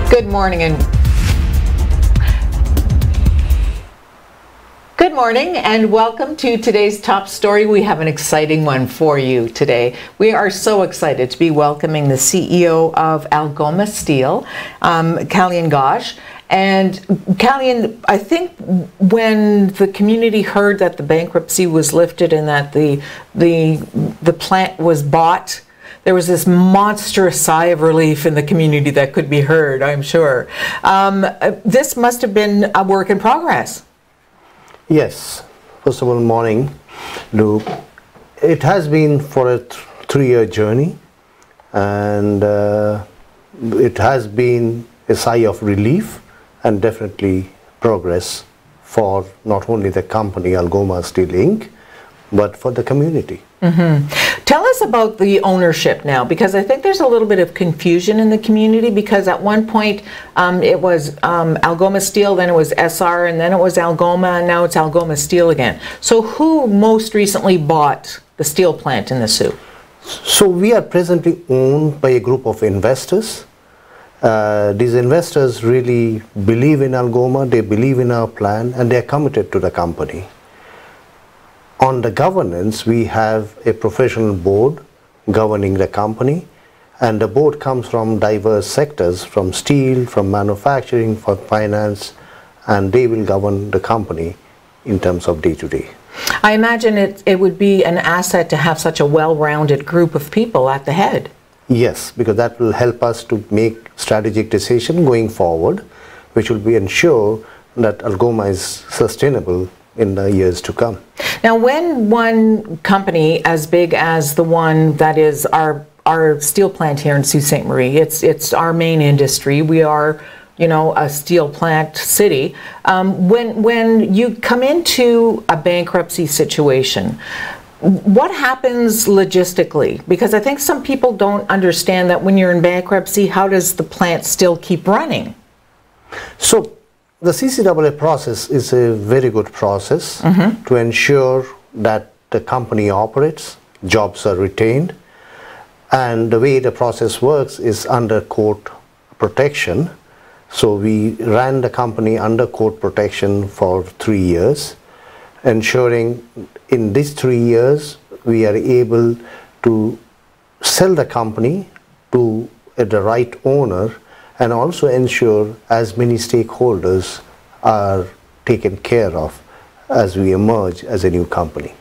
Good morning and welcome to today's top story. We have an exciting one for you today. We are so excited to be welcoming the CEO of Algoma Steel, Kalyan Ghosh. And Kalyan, I think when the community heard that the bankruptcy was lifted and that the plant was bought, there was this monstrous sigh of relief in the community that could be heard, I'm sure. This must have been a work in progress. Yes. First of all, morning, Lou. It has been for a 3-year journey, and it has been a sigh of relief and definitely progress for not only the company Algoma Steel Inc., but for the community. Mm-hmm. Tell us about the ownership now, because I think there's a little bit of confusion in the community, because at one point it was Algoma Steel, then it was SR, and then it was Algoma, and now it's Algoma Steel again. So who most recently bought the steel plant in the Sioux? So we are presently owned by a group of investors. These investors really believe in Algoma, they believe in our plan, and they are committed to the company. On the governance, we have a professional board governing the company, and the board comes from diverse sectors, from steel, from manufacturing, from finance, and they will govern the company in terms of day-to-day. I imagine it would be an asset to have such a well-rounded group of people at the head. Yes, because that will help us to make strategic decisions going forward, which will be ensure that Algoma is sustainable in the years to come. Now, when one company as big as the one that is our steel plant here in Sault Ste. Marie, it's our main industry. We are, you know, a steel plant city. When you come into a bankruptcy situation, what happens logistically? Because I think some people don't understand that when you're in bankruptcy, how does the plant still keep running? So the CCAA process is a very good process to ensure that the company operates, jobs are retained, and the way the process works is under court protection. So we ran the company under court protection for 3 years, ensuring in these 3 years we are able to sell the company to the right owner, and also ensure as many stakeholders are taken care of as we emerge as a new company.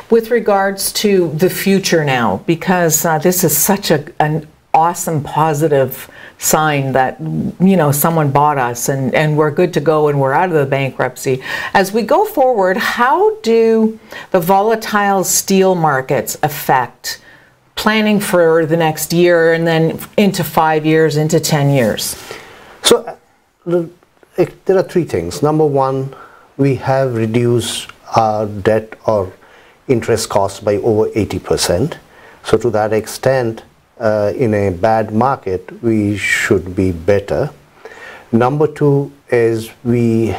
With regards to the future now, because this is such an awesome positive sign that, you know, someone bought us and we're good to go and we're out of the bankruptcy. As we go forward, how do the volatile steel markets affect planning for the next year and then into 5 years, into 10 years? So there are 3 things. Number one, we have reduced our debt or interest costs by over 80%. So to that extent, in a bad market, we should be better. Number 2 is we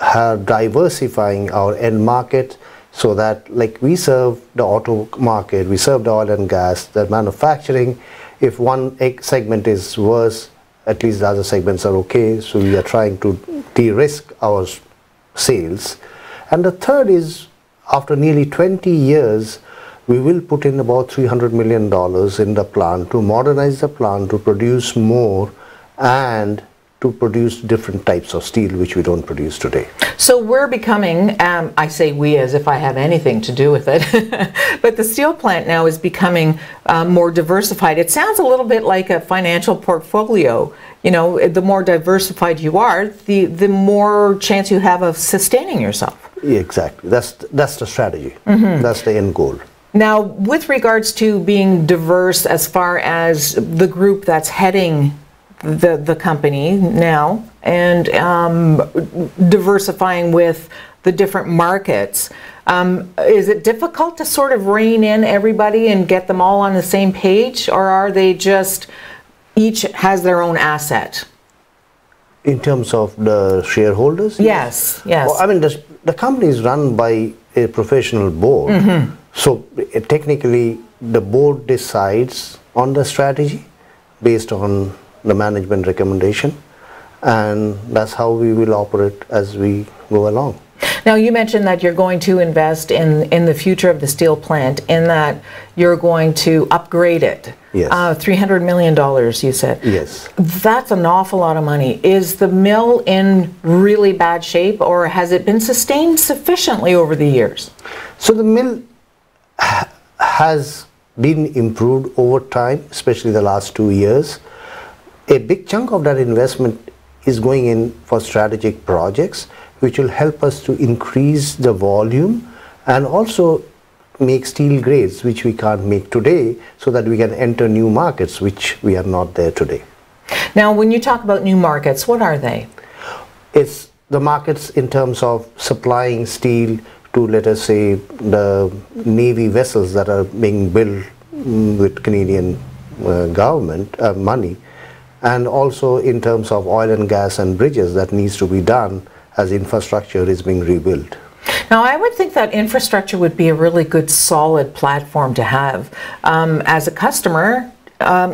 are diversifying our end market, so that, like, we serve the auto market, we serve the oil and gas, the manufacturing. If one segment is worse, at least the other segments are okay. So we are trying to de-risk our sales. And the third is, after nearly 20 years, we will put in about $300 million in the plant to modernize the plant, to produce more, and to produce different types of steel which we don't produce today. So we're becoming, I say we as if I have anything to do with it, but the steel plant now is becoming more diversified. It sounds a little bit like a financial portfolio. You know, the more diversified you are, the more chance you have of sustaining yourself. Yeah, exactly. That's the strategy. That's the end goal. Now, with regards to being diverse as far as the group that's heading the company now, and diversifying with the different markets, is it difficult to sort of rein in everybody and get them all on the same page, or are they just each has their own asset? In terms of the shareholders? Yes, yes. Well, I mean, the company is run by a professional board. So technically, the board decides on the strategy based on the management recommendation, and that's how we will operate as we go along. Now, you mentioned that you're going to invest in the future of the steel plant, in that you're going to upgrade it. Yes. $300 million, you said. Yes. That's an awful lot of money. Is the mill in really bad shape, or has it been sustained sufficiently over the years? So the mill has been improved over time, especially the last 2 years. A big chunk of that investment is going in for strategic projects, which will help us to increase the volume and also make steel grades which we can't make today, so that we can enter new markets which we are not there today. Now, when you talk about new markets, what are they? It's the markets in terms of supplying steel to, let us say, the Navy vessels that are being built with Canadian government money, and also in terms of oil and gas and bridges that needs to be done as infrastructure is being rebuilt. Now, I would think that infrastructure would be a really good, solid platform to have as a customer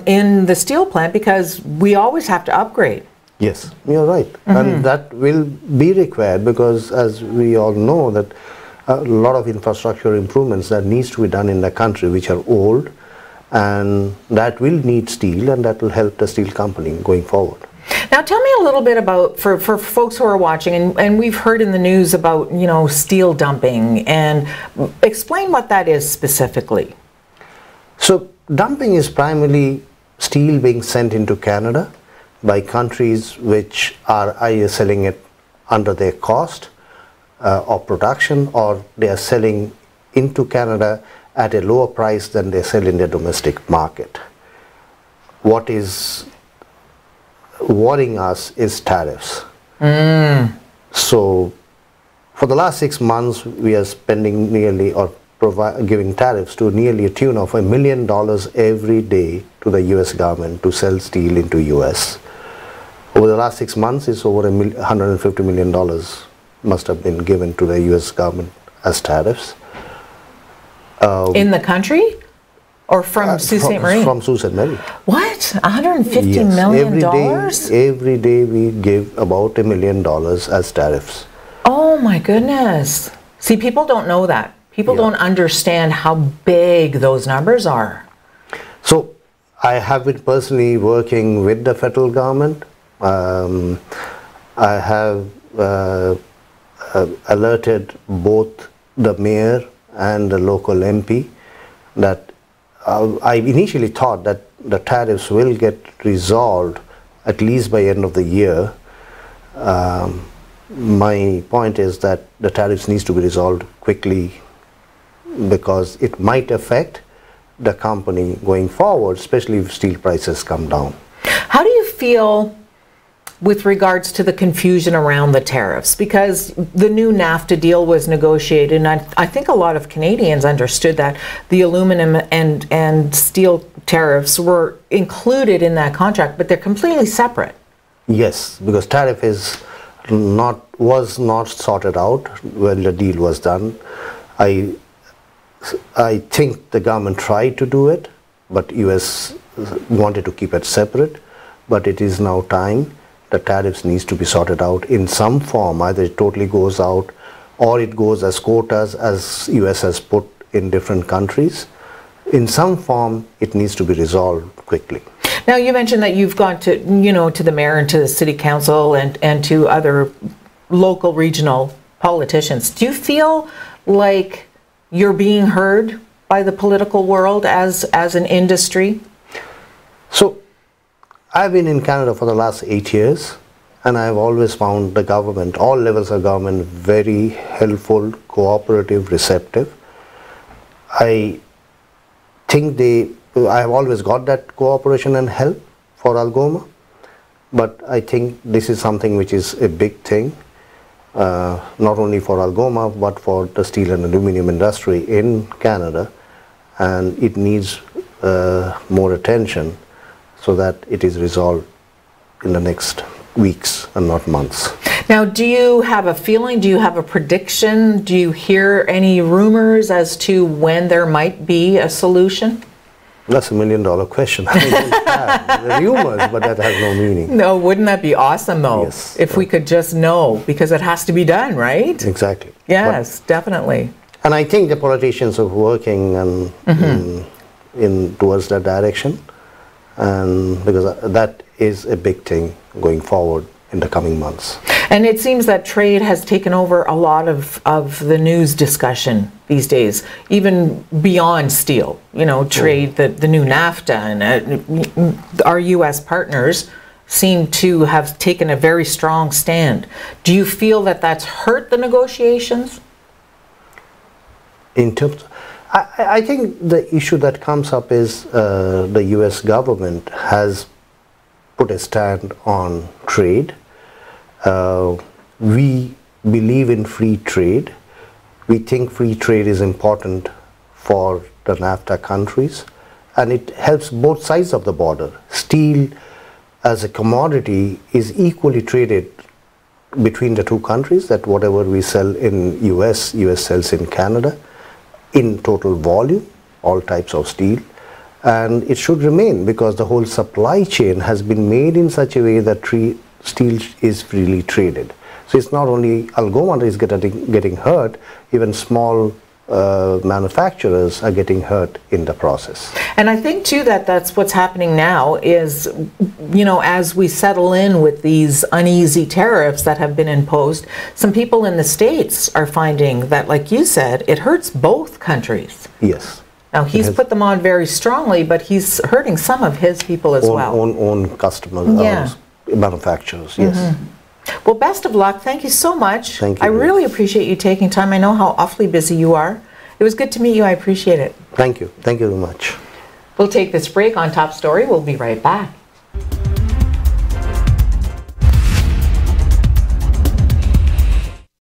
in the steel plant, because we always have to upgrade. Yes, you're right. And that will be required, because as we all know that a lot of infrastructure improvements that needs to be done in the country which are old, and that will need steel, and that will help the steel company going forward. Now, tell me a little bit about, for folks who are watching, and we've heard in the news about, you know, steel dumping, and explain what that is specifically. So dumping is primarily steel being sent into Canada by countries which are either selling it under their cost of production, or they are selling into Canada at a lower price than they sell in their domestic market. What is worrying us is tariffs. So for the last 6 months, we are spending nearly, or giving tariffs to nearly a tune of $1 million every day to the US government to sell steel into US. Over the last 6 months, it's over $150 million must have been given to the US government as tariffs. In the country? Or from Sault Ste. Marie? From Sault Ste. Marie. What? $150 million? Every day we give about $1 million as tariffs. Oh my goodness. See, people don't know that. People don't understand how big those numbers are. So I have been personally working with the federal government. I have alerted both the mayor and the local MP that I initially thought that the tariffs will get resolved at least by end of the year. My point is that the tariffs needs to be resolved quickly, because it might affect the company going forward, especially if steel prices come down. How do you feel with regards to the confusion around the tariffs? Because the new NAFTA deal was negotiated, and I think a lot of Canadians understood that the aluminum and steel tariffs were included in that contract, but they're completely separate. Yes, because tariff was not sorted out when the deal was done. I think the government tried to do it, but US wanted to keep it separate. But it is now time. The tariffs needs to be sorted out in some form. Either it totally goes out, or it goes as quotas as US has put in different countries. In some form, it needs to be resolved quickly. Now, you mentioned that you've gone to, you know, to the mayor and to the city council and to other local, regional politicians. Do you feel like you're being heard by the political world as an industry? So, I've been in Canada for the last 8 years, and I've always found the government, all levels of government, very helpful, cooperative, receptive. I think I have always got that cooperation and help for Algoma, but I think this is something which is a big thing, not only for Algoma, but for the steel and aluminum industry in Canada, and it needs more attention, so that it is resolved in the next weeks and not months. Now, do you have a feeling, do you have a prediction, do you hear any rumors as to when there might be a solution? That's $1 million question. I don't have the rumors, but that has no meaning. No, wouldn't that be awesome though? Yes. If we could just know, because it has to be done, right? Exactly. Yes, definitely. And I think the politicians are working in towards that direction, and because that is a big thing going forward in the coming months. And it seems that trade has taken over a lot of the news discussion these days, even beyond steel. You know, trade, the new NAFTA, and our U.S. partners seem to have taken a very strong stand. Do you feel that that's hurt the negotiations? In terms, I think the issue that comes up is the U.S. government has put a stand on trade. We believe in free trade. We think free trade is important for the NAFTA countries, and it helps both sides of the border. Steel as a commodity is equally traded between the two countries, that whatever we sell in US sells in Canada in total volume, all types of steel. And it should remain, because the whole supply chain has been made in such a way that steel is freely traded. So it's not only Algoma that is getting hurt, even small manufacturers are getting hurt in the process. And I think too that that's what's happening now is, you know, as we settle in with these uneasy tariffs that have been imposed, some people in the States are finding that, like you said, it hurts both countries. Yes. Now he's put them on very strongly, but he's hurting some of his people as well. Own customers, manufacturers, yes. Mm-hmm. Well, best of luck. Thank you so much. Thank you. I really appreciate you taking time. I know how awfully busy you are. It was good to meet you. I appreciate it. Thank you. Thank you very much. We'll take this break on Top Story. We'll be right back.